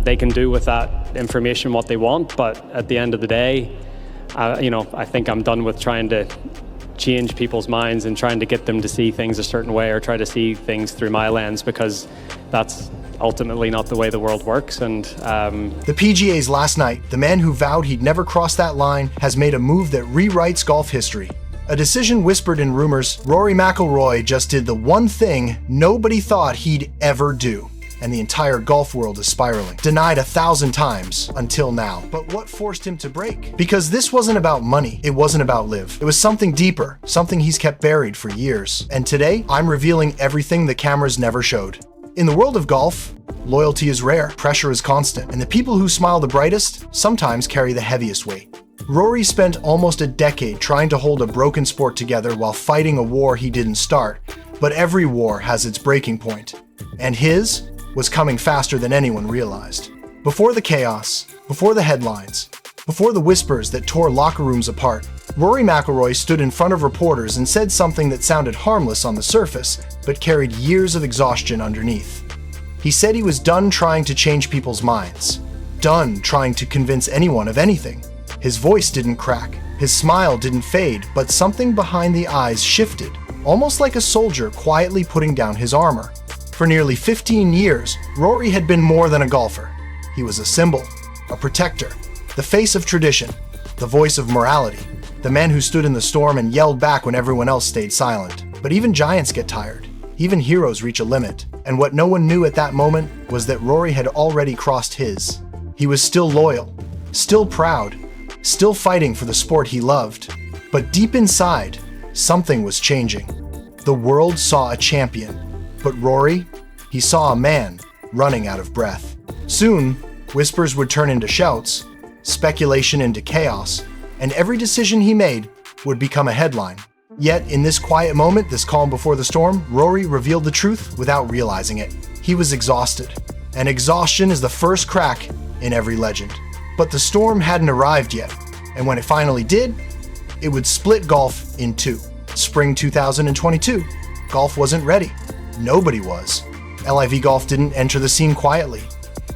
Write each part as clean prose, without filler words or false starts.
They can do with that information what they want, but at the end of the day, I think I'm done with trying to change people's minds and trying to get them to see things a certain way or try to see things through my lens, because that's ultimately not the way the world works. And the PGA's last night, the man who vowed he'd never cross that line has made a move that rewrites golf history. A decision whispered in rumors, Rory McIlroy just did the one thing nobody thought he'd ever do. And the entire golf world is spiraling. Denied 1,000 times until now. But what forced him to break? Because this wasn't about money. It wasn't about LIV. It was something deeper, something he's kept buried for years. And today, I'm revealing everything the cameras never showed. In the world of golf, loyalty is rare, pressure is constant, and the people who smile the brightest sometimes carry the heaviest weight. Rory spent almost a decade trying to hold a broken sport together while fighting a war he didn't start. But every war has its breaking point. And his was coming faster than anyone realized. Before the chaos, before the headlines, before the whispers that tore locker rooms apart, Rory McIlroy stood in front of reporters and said something that sounded harmless on the surface, but carried years of exhaustion underneath. He said he was done trying to change people's minds, done trying to convince anyone of anything. His voice didn't crack, his smile didn't fade, but something behind the eyes shifted, almost like a soldier quietly putting down his armor. For nearly 15 years, Rory had been more than a golfer. He was a symbol, a protector, the face of tradition, the voice of morality, the man who stood in the storm and yelled back when everyone else stayed silent. But even giants get tired. Even heroes reach a limit. And what no one knew at that moment was that Rory had already crossed his. He was still loyal, still proud, still fighting for the sport he loved. But deep inside, something was changing. The world saw a champion. But Rory, he saw a man running out of breath. Soon, whispers would turn into shouts, speculation into chaos, and every decision he made would become a headline. Yet, in this quiet moment, this calm before the storm, Rory revealed the truth without realizing it. He was exhausted, and exhaustion is the first crack in every legend. But the storm hadn't arrived yet, and when it finally did, it would split golf in two. Spring 2022, golf wasn't ready. Nobody was. LIV Golf didn't enter the scene quietly.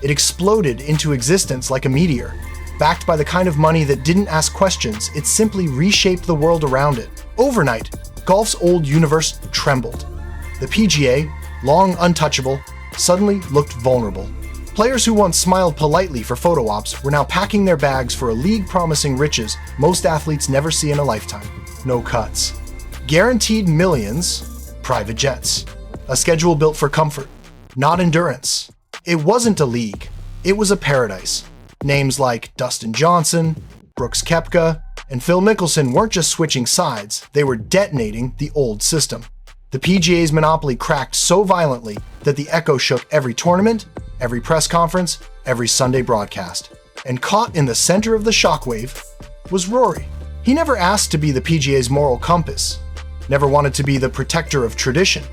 It exploded into existence like a meteor. Backed by the kind of money that didn't ask questions, it simply reshaped the world around it. Overnight, golf's old universe trembled. The PGA, long untouchable, suddenly looked vulnerable. Players who once smiled politely for photo ops were now packing their bags for a league promising riches most athletes never see in a lifetime. No cuts. Guaranteed millions, private jets. A schedule built for comfort, not endurance. It wasn't a league, it was a paradise. Names like Dustin Johnson, Brooks Koepka, and Phil Mickelson weren't just switching sides, they were detonating the old system. The PGA's monopoly cracked so violently that the echo shook every tournament, every press conference, every Sunday broadcast. And caught in the center of the shockwave was Rory. He never asked to be the PGA's moral compass, never wanted to be the protector of tradition.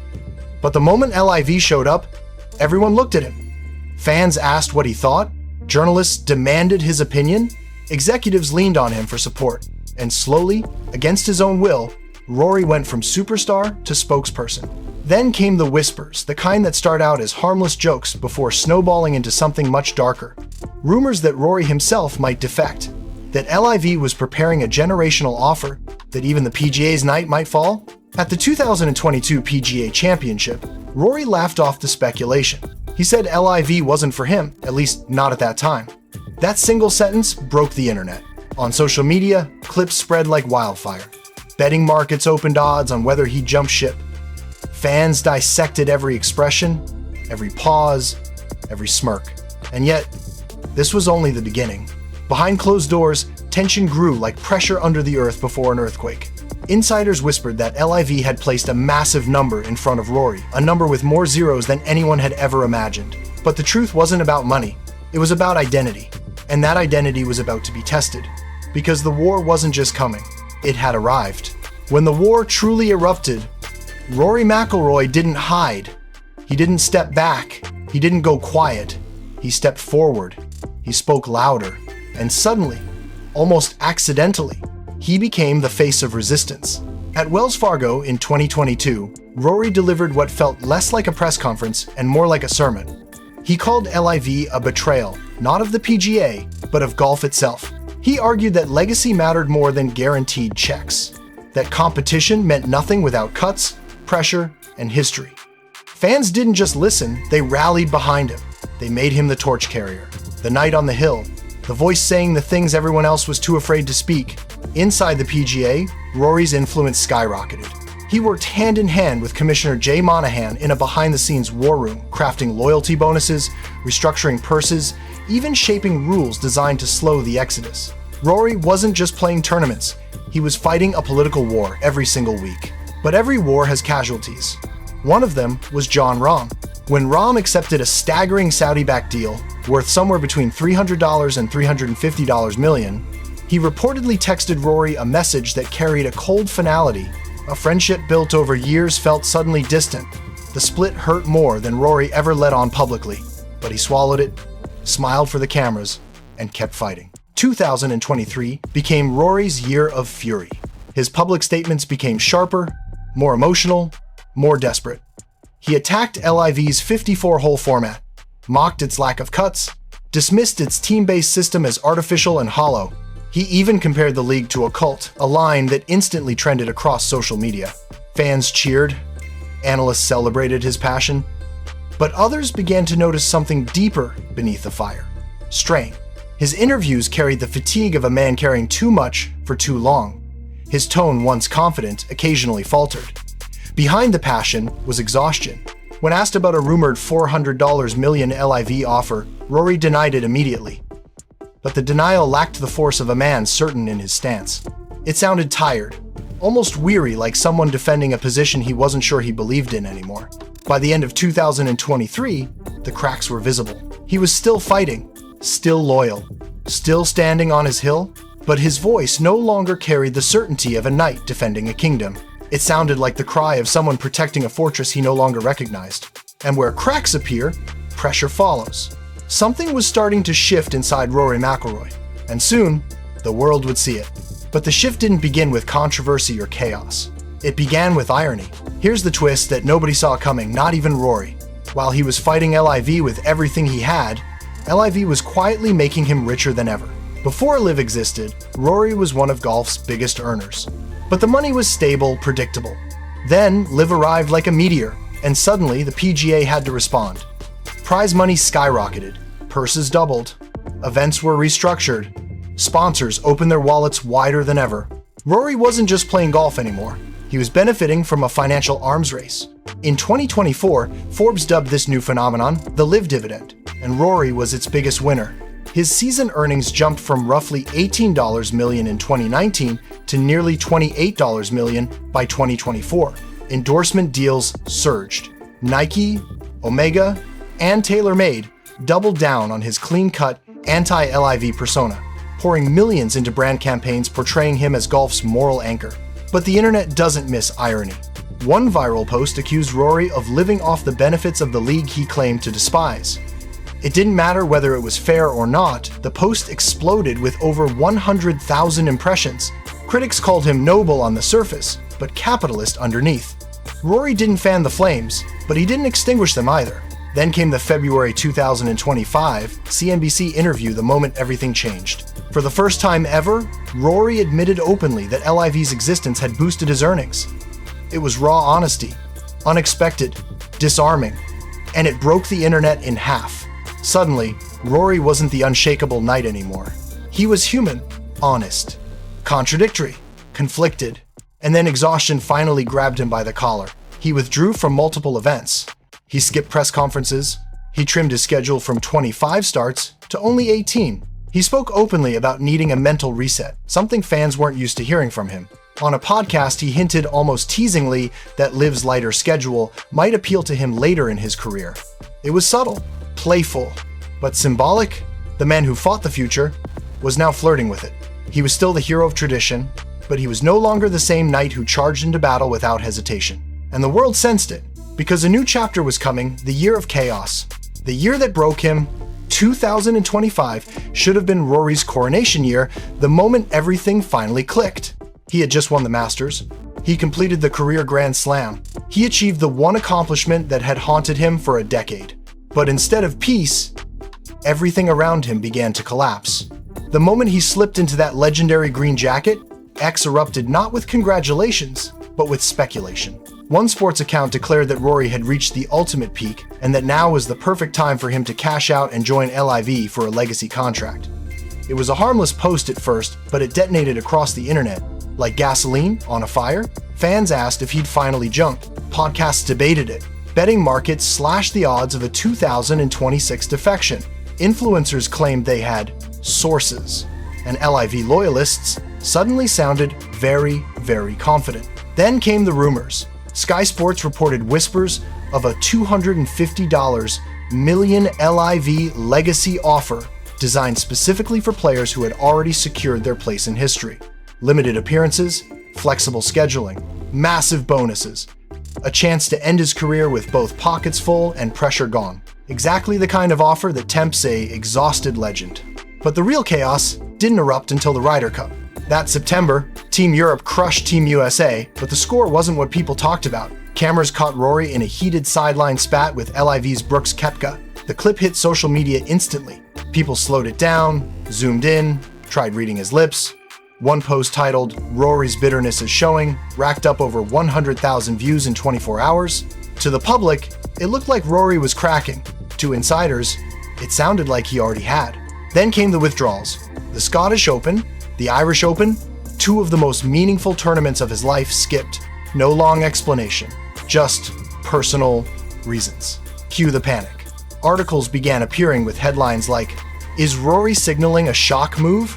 But the moment LIV showed up, everyone looked at him. Fans asked what he thought, journalists demanded his opinion, executives leaned on him for support, and slowly, against his own will, Rory went from superstar to spokesperson. Then came the whispers, the kind that start out as harmless jokes before snowballing into something much darker. Rumors that Rory himself might defect, that LIV was preparing a generational offer, that even the PGA's night might fall. At the 2022 PGA Championship, Rory laughed off the speculation. He said LIV wasn't for him, at least not at that time. That single sentence broke the internet. On social media, clips spread like wildfire. Betting markets opened odds on whether he'd jump ship. Fans dissected every expression, every pause, every smirk. And yet, this was only the beginning. Behind closed doors, tension grew like pressure under the earth before an earthquake. Insiders whispered that LIV had placed a massive number in front of Rory, a number with more zeros than anyone had ever imagined. But the truth wasn't about money, it was about identity. And that identity was about to be tested. Because the war wasn't just coming, it had arrived. When the war truly erupted, Rory McIlroy didn't hide. He didn't step back. He didn't go quiet. He stepped forward. He spoke louder. And suddenly, almost accidentally, he became the face of resistance. At Wells Fargo in 2022, Rory delivered what felt less like a press conference and more like a sermon. He called LIV a betrayal, not of the PGA, but of golf itself. He argued that legacy mattered more than guaranteed checks, that competition meant nothing without cuts, pressure, and history. Fans didn't just listen, they rallied behind him. They made him the torch carrier, the knight on the hill, the voice saying the things everyone else was too afraid to speak. Inside the PGA, Rory's influence skyrocketed. He worked hand in hand with Commissioner Jay Monahan in a behind-the-scenes war room, crafting loyalty bonuses, restructuring purses, even shaping rules designed to slow the exodus. Rory wasn't just playing tournaments, he was fighting a political war every single week. But every war has casualties. One of them was Jon Rahm. When Rahm accepted a staggering Saudi-backed deal, worth somewhere between $300 and $350 million, he reportedly texted Rory a message that carried a cold finality. A friendship built over years felt suddenly distant. The split hurt more than Rory ever let on publicly, but he swallowed it, smiled for the cameras, and kept fighting. 2023 became Rory's year of fury. His public statements became sharper, more emotional, more desperate. He attacked LIV's 54-hole format, mocked its lack of cuts, dismissed its team-based system as artificial and hollow. He even compared the league to a cult, a line that instantly trended across social media. Fans cheered, analysts celebrated his passion, but others began to notice something deeper beneath the fire: strain. His interviews carried the fatigue of a man carrying too much for too long. His tone, once confident, occasionally faltered. Behind the passion was exhaustion. When asked about a rumored $400 million LIV offer, Rory denied it immediately. But the denial lacked the force of a man certain in his stance. It sounded tired, almost weary, like someone defending a position he wasn't sure he believed in anymore. By the end of 2023, the cracks were visible. He was still fighting, still loyal, still standing on his hill, but his voice no longer carried the certainty of a knight defending a kingdom. It sounded like the cry of someone protecting a fortress he no longer recognized. And where cracks appear, pressure follows. Something was starting to shift inside Rory McIlroy, and soon, the world would see it. But the shift didn't begin with controversy or chaos. It began with irony. Here's the twist that nobody saw coming, not even Rory. While he was fighting LIV with everything he had, LIV was quietly making him richer than ever. Before LIV existed, Rory was one of golf's biggest earners. But the money was stable, predictable. Then, LIV arrived like a meteor, and suddenly the PGA had to respond. Prize money skyrocketed, purses doubled, events were restructured, sponsors opened their wallets wider than ever. Rory wasn't just playing golf anymore, he was benefiting from a financial arms race. In 2024, Forbes dubbed this new phenomenon the LIV dividend, and Rory was its biggest winner. His season earnings jumped from roughly $18 million in 2019 to nearly $28 million by 2024. Endorsement deals surged. Nike, Omega, and TaylorMade doubled down on his clean-cut, anti-LIV persona, pouring millions into brand campaigns portraying him as golf's moral anchor. But the internet doesn't miss irony. One viral post accused Rory of living off the benefits of the league he claimed to despise. It didn't matter whether it was fair or not, the post exploded with over 100,000 impressions. Critics called him noble on the surface, but capitalist underneath. Rory didn't fan the flames, but he didn't extinguish them either. Then came the February 2025 CNBC interview the moment everything changed. For the first time ever, Rory admitted openly that LIV's existence had boosted his earnings. It was raw honesty, unexpected, disarming, and it broke the internet in half. Suddenly, Rory wasn't the unshakable knight anymore. He was human, honest, contradictory, conflicted, and then exhaustion finally grabbed him by the collar. He withdrew from multiple events. He skipped press conferences. He trimmed his schedule from 25 starts to only 18. He spoke openly about needing a mental reset, something fans weren't used to hearing from him. On a podcast, he hinted almost teasingly that LIV's lighter schedule might appeal to him later in his career. It was subtle, playful, but symbolic. The man who fought the future was now flirting with it. He was still the hero of tradition, but he was no longer the same knight who charged into battle without hesitation. And the world sensed it, because a new chapter was coming, the year of chaos. The year that broke him. 2025 should have been Rory's coronation year, the moment everything finally clicked. He had just won the Masters. He completed the career Grand Slam. He achieved the one accomplishment that had haunted him for a decade. But instead of peace, everything around him began to collapse. The moment he slipped into that legendary green jacket, X erupted not with congratulations, but with speculation. One sports account declared that Rory had reached the ultimate peak and that now was the perfect time for him to cash out and join LIV for a legacy contract. It was a harmless post at first, but it detonated across the internet. Like gasoline on a fire, fans asked if he'd finally jumped. Podcasts debated it. Betting markets slashed the odds of a 2026 defection. Influencers claimed they had sources, and LIV loyalists suddenly sounded very, very confident. Then came the rumors. Sky Sports reported whispers of a $250 million LIV legacy offer designed specifically for players who had already secured their place in history. Limited appearances, flexible scheduling, massive bonuses, a chance to end his career with both pockets full and pressure gone. Exactly the kind of offer that tempts an exhausted legend. But the real chaos didn't erupt until the Ryder Cup. That September, Team Europe crushed Team USA, but the score wasn't what people talked about. Cameras caught Rory in a heated sideline spat with LIV's Brooks Koepka. The clip hit social media instantly. People slowed it down, zoomed in, tried reading his lips. One post titled, "Rory's Bitterness is Showing," racked up over 100,000 views in 24 hours. To the public, it looked like Rory was cracking. To insiders, it sounded like he already had. Then came the withdrawals. The Scottish Open, the Irish Open, two of the most meaningful tournaments of his life skipped. No long explanation, just personal reasons. Cue the panic. Articles began appearing with headlines like, "Is Rory signaling a shock move?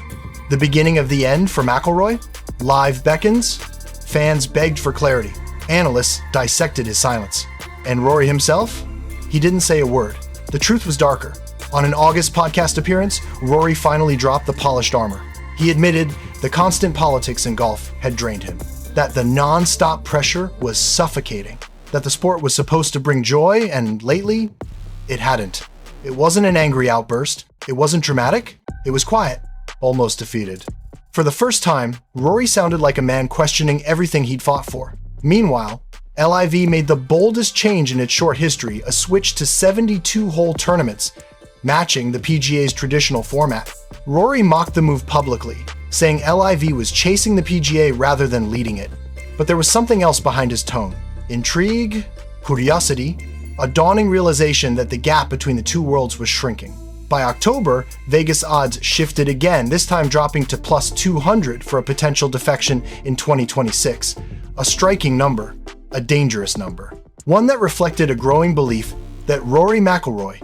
The beginning of the end for McIlroy? Live beckons?" Fans begged for clarity. Analysts dissected his silence. And Rory himself? He didn't say a word. The truth was darker. On an August podcast appearance, Rory finally dropped the polished armor. He admitted the constant politics in golf had drained him, that the non-stop pressure was suffocating, that the sport was supposed to bring joy, and lately, it hadn't. It wasn't an angry outburst. It wasn't dramatic. It was quiet, almost defeated. For the first time, Rory sounded like a man questioning everything he'd fought for. Meanwhile, LIV made the boldest change in its short history, a switch to 72-hole tournaments, matching the PGA's traditional format. Rory mocked the move publicly, saying LIV was chasing the PGA rather than leading it. But there was something else behind his tone. Intrigue, curiosity, a dawning realization that the gap between the two worlds was shrinking. By October, Vegas odds shifted again, this time dropping to plus 200 for a potential defection in 2026. A striking number, a dangerous number. One that reflected a growing belief that Rory McIlroy,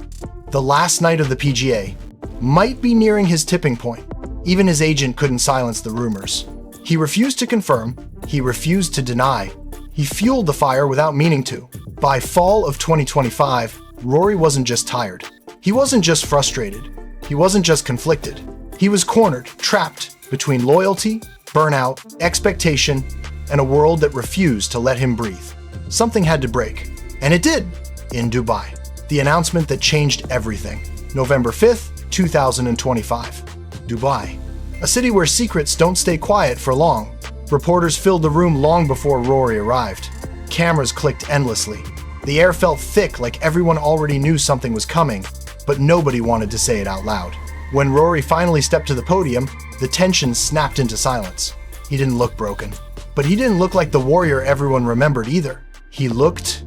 the last knight of the PGA, might be nearing his tipping point. Even his agent couldn't silence the rumors. He refused to confirm, he refused to deny. He fueled the fire without meaning to. By fall of 2025, Rory wasn't just tired. He wasn't just frustrated. He wasn't just conflicted. He was cornered, trapped between loyalty, burnout, expectation, and a world that refused to let him breathe. Something had to break. And it did, in Dubai. The announcement that changed everything. November 5th, 2025. Dubai. A city where secrets don't stay quiet for long. Reporters filled the room long before Rory arrived. Cameras clicked endlessly. The air felt thick, like everyone already knew something was coming, but nobody wanted to say it out loud. When Rory finally stepped to the podium, the tension snapped into silence. He didn't look broken, but he didn't look like the warrior everyone remembered either. He looked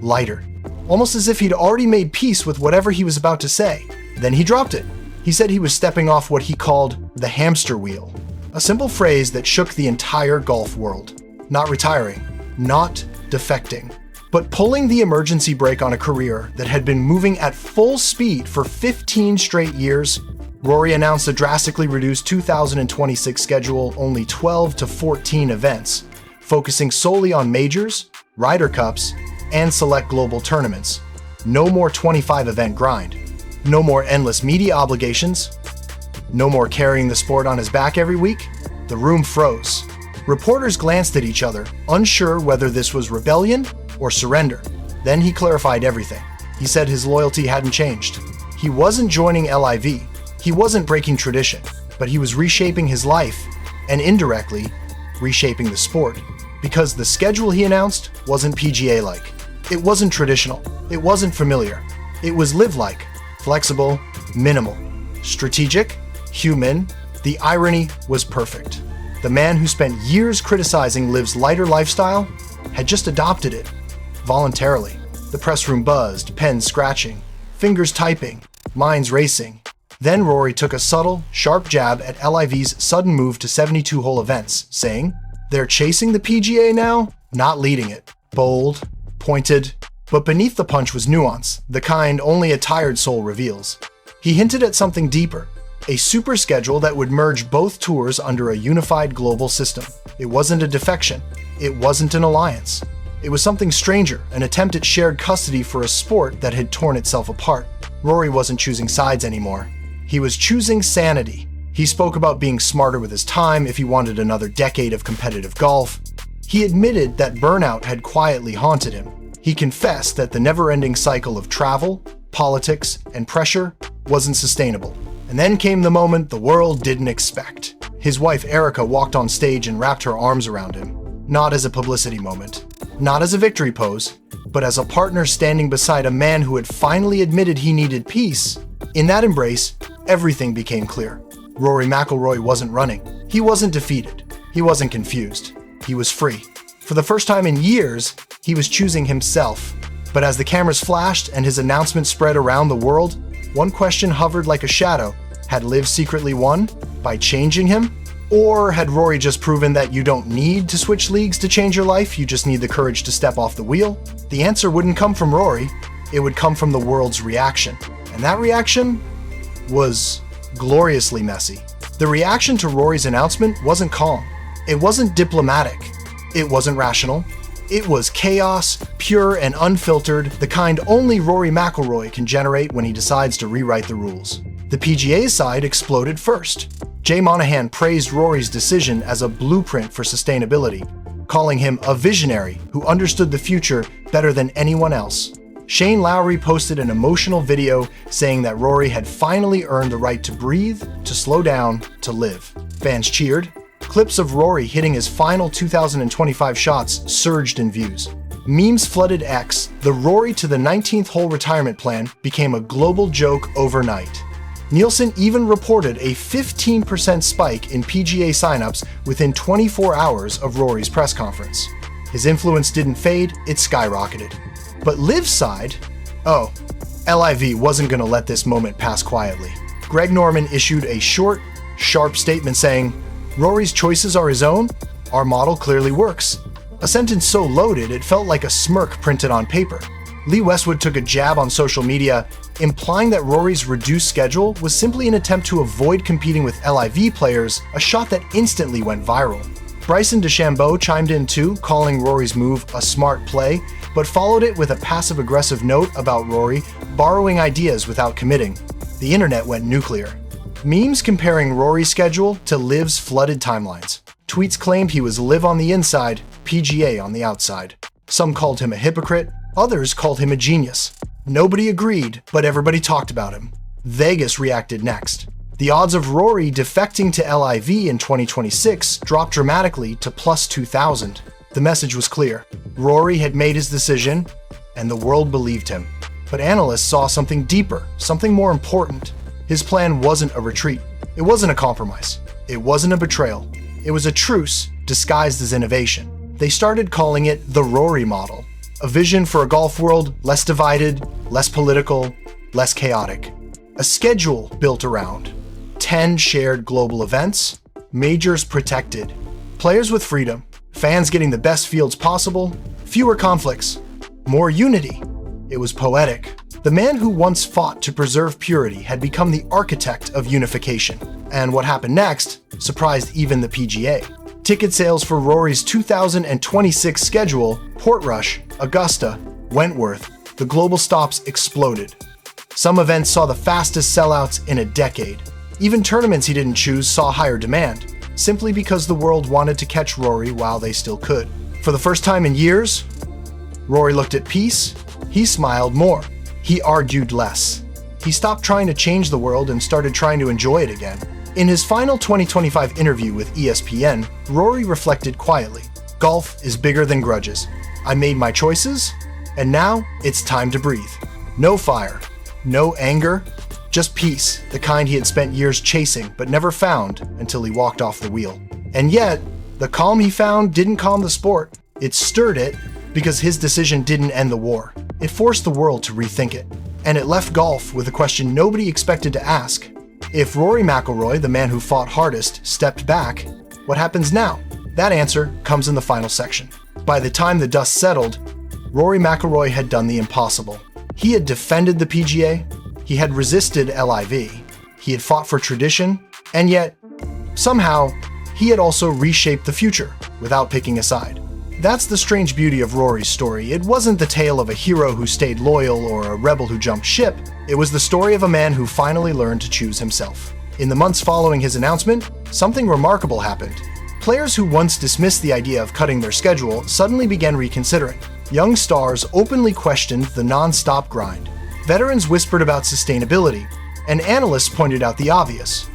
lighter, almost as if he'd already made peace with whatever he was about to say. Then he dropped it. He said he was stepping off what he called the hamster wheel, a simple phrase that shook the entire golf world. Not retiring, not defecting, but pulling the emergency brake on a career that had been moving at full speed for 15 straight years. Rory announced a drastically reduced 2026 schedule, only 12 to 14 events, focusing solely on majors, Ryder Cups, and select global tournaments. No more 25-event grind. No more endless media obligations. No more carrying the sport on his back every week. The room froze. Reporters glanced at each other, unsure whether this was rebellion or surrender. Then he clarified everything. He said his loyalty hadn't changed. He wasn't joining LIV. He wasn't breaking tradition, but he was reshaping his life and indirectly reshaping the sport. Because the schedule he announced wasn't PGA-like. It wasn't traditional. It wasn't familiar. It was live-like, flexible, minimal, strategic, human. The irony was perfect. The man who spent years criticizing LIV's lighter lifestyle had just adopted it, voluntarily. The press room buzzed, pens scratching, fingers typing, minds racing. Then Rory took a subtle, sharp jab at LIV's sudden move to 72-hole events, saying, "They're chasing the PGA now, not leading it." Bold, pointed, but beneath the punch was nuance, the kind only a tired soul reveals. He hinted at something deeper, a super schedule that would merge both tours under a unified global system. It wasn't a defection. It wasn't an alliance. It was something stranger, an attempt at shared custody for a sport that had torn itself apart. Rory wasn't choosing sides anymore. He was choosing sanity. He spoke about being smarter with his time if he wanted another decade of competitive golf. He admitted that burnout had quietly haunted him. He confessed that the never-ending cycle of travel, politics, and pressure wasn't sustainable. And then came the moment the world didn't expect. His wife Erica walked on stage and wrapped her arms around him, not as a publicity moment, not as a victory pose, but as a partner standing beside a man who had finally admitted he needed peace. In that embrace, everything became clear. Rory McIlroy wasn't running. He wasn't defeated. He wasn't confused. He was free. For the first time in years, he was choosing himself. But as the cameras flashed and his announcement spread around the world, one question hovered like a shadow. Had LIV secretly won by changing him? Or had Rory just proven that you don't need to switch leagues to change your life, you just need the courage to step off the wheel? The answer wouldn't come from Rory, it would come from the world's reaction. And that reaction was gloriously messy. The reaction to Rory's announcement wasn't calm. It wasn't diplomatic. It wasn't rational. It was chaos, pure and unfiltered, the kind only Rory McIlroy can generate when he decides to rewrite the rules. The PGA's side exploded first. Jay Monahan praised Rory's decision as a blueprint for sustainability, calling him a visionary who understood the future better than anyone else. Shane Lowry posted an emotional video saying that Rory had finally earned the right to breathe, to slow down, to live. Fans cheered. Clips of Rory hitting his final 2025 shots surged in views. Memes flooded X. The Rory to the 19th hole retirement plan became a global joke overnight. Nielsen even reported a 15% spike in PGA signups within 24 hours of Rory's press conference. His influence didn't fade, it skyrocketed. But LIV's side? Oh, LIV wasn't going to let this moment pass quietly. Greg Norman issued a short, sharp statement saying, "Rory's choices are his own. Our model clearly works." A sentence so loaded it felt like a smirk printed on paper. Lee Westwood took a jab on social media, implying that Rory's reduced schedule was simply an attempt to avoid competing with LIV players, a shot that instantly went viral. Bryson DeChambeau chimed in too, calling Rory's move a smart play, but followed it with a passive-aggressive note about Rory borrowing ideas without committing. The internet went nuclear. Memes comparing Rory's schedule to LIV's flooded timelines. Tweets claimed he was LIV on the inside, PGA on the outside. Some called him a hypocrite, others called him a genius. Nobody agreed, but everybody talked about him. Vegas reacted next. The odds of Rory defecting to LIV in 2026 dropped dramatically to plus 2,000. The message was clear. Rory had made his decision, and the world believed him. But analysts saw something deeper, something more important. His plan wasn't a retreat. It wasn't a compromise. It wasn't a betrayal. It was a truce disguised as innovation. They started calling it the Rory model, a vision for a golf world less divided, less political, less chaotic. A schedule built around 10 shared global events, majors protected, players with freedom, fans getting the best fields possible, fewer conflicts, more unity. It was poetic. The man who once fought to preserve purity had become the architect of unification. And what happened next surprised even the PGA. Ticket sales for Rory's 2026 schedule, Portrush, Augusta, Wentworth, the global stops exploded. Some events saw the fastest sellouts in a decade. Even tournaments he didn't choose saw higher demand, simply because the world wanted to catch Rory while they still could. For the first time in years, Rory looked at peace. He smiled more. He argued less. He stopped trying to change the world and started trying to enjoy it again. In his final 2025 interview with ESPN, Rory reflected quietly. Golf is bigger than grudges. I made my choices, and now it's time to breathe. No fire, No anger, just peace, the kind he had spent years chasing but never found until he walked off the wheel. And yet, the calm he found didn't calm the sport. It stirred it because his decision didn't end the war. It forced the world to rethink it. And it left golf with a question nobody expected to ask. If Rory McIlroy, the man who fought hardest, stepped back, what happens now? That answer comes in the final section. By the time the dust settled, Rory McIlroy had done the impossible. He had defended the PGA, he had resisted LIV, he had fought for tradition, and yet, somehow, he had also reshaped the future without picking a side. That's the strange beauty of Rory's story. It wasn't the tale of a hero who stayed loyal or a rebel who jumped ship. It was the story of a man who finally learned to choose himself. In the months following his announcement, something remarkable happened. Players who once dismissed the idea of cutting their schedule suddenly began reconsidering. Young stars openly questioned the non-stop grind. Veterans whispered about sustainability, and analysts pointed out the obvious.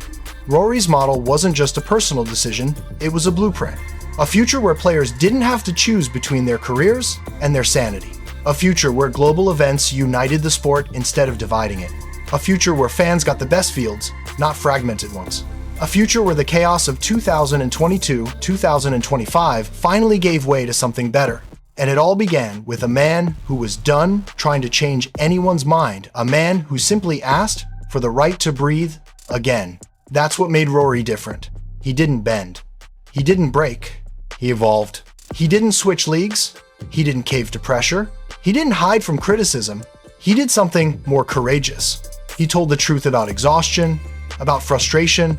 Rory's model wasn't just a personal decision, it was a blueprint. A future where players didn't have to choose between their careers and their sanity. A future where global events united the sport instead of dividing it. A future where fans got the best fields, not fragmented ones. A future where the chaos of 2022-2025 finally gave way to something better. And it all began with a man who was done trying to change anyone's mind. A man who simply asked for the right to breathe again. That's what made Rory different. He didn't bend. He didn't break. He evolved. He didn't switch leagues. He didn't cave to pressure. He didn't hide from criticism. He did something more courageous. He told the truth about exhaustion, about frustration,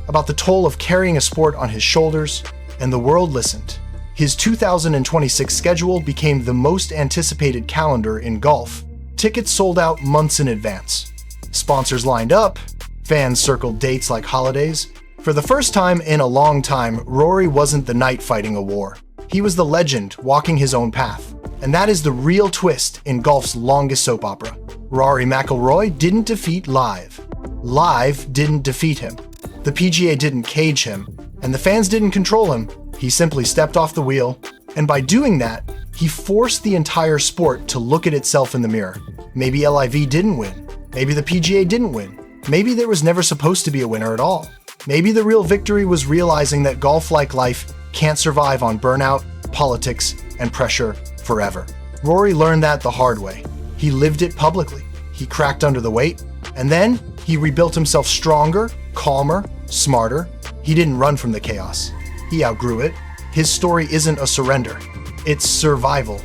about the toll of carrying a sport on his shoulders, and the world listened. His 2026 schedule became the most anticipated calendar in golf. Tickets sold out months in advance. Sponsors lined up. Fans circled dates like holidays. For the first time in a long time, Rory wasn't the knight fighting a war. He was the legend walking his own path. And that is the real twist in golf's longest soap opera. Rory McIlroy didn't defeat LIV. LIV didn't defeat him. The PGA didn't cage him, and the fans didn't control him. He simply stepped off the wheel, and by doing that, he forced the entire sport to look at itself in the mirror. Maybe LIV didn't win. Maybe the PGA didn't win. Maybe there was never supposed to be a winner at all. Maybe the real victory was realizing that golf, like life, can't survive on burnout, politics, and pressure forever. Rory learned that the hard way. He lived it publicly. He cracked under the weight, and then he rebuilt himself stronger, calmer, smarter. He didn't run from the chaos. He outgrew it. His story isn't a surrender. It's survival.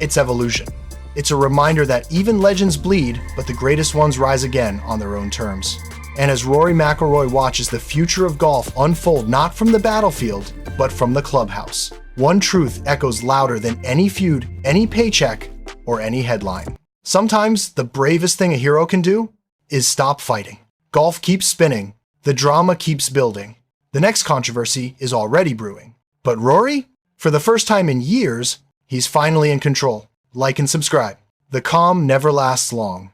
It's evolution. It's a reminder that even legends bleed, but the greatest ones rise again on their own terms. And as Rory McIlroy watches the future of golf unfold not from the battlefield, but from the clubhouse, one truth echoes louder than any feud, any paycheck, or any headline. Sometimes the bravest thing a hero can do is stop fighting. Golf keeps spinning. The drama keeps building. The next controversy is already brewing. But Rory, for the first time in years, he's finally in control. Like and subscribe. The calm never lasts long.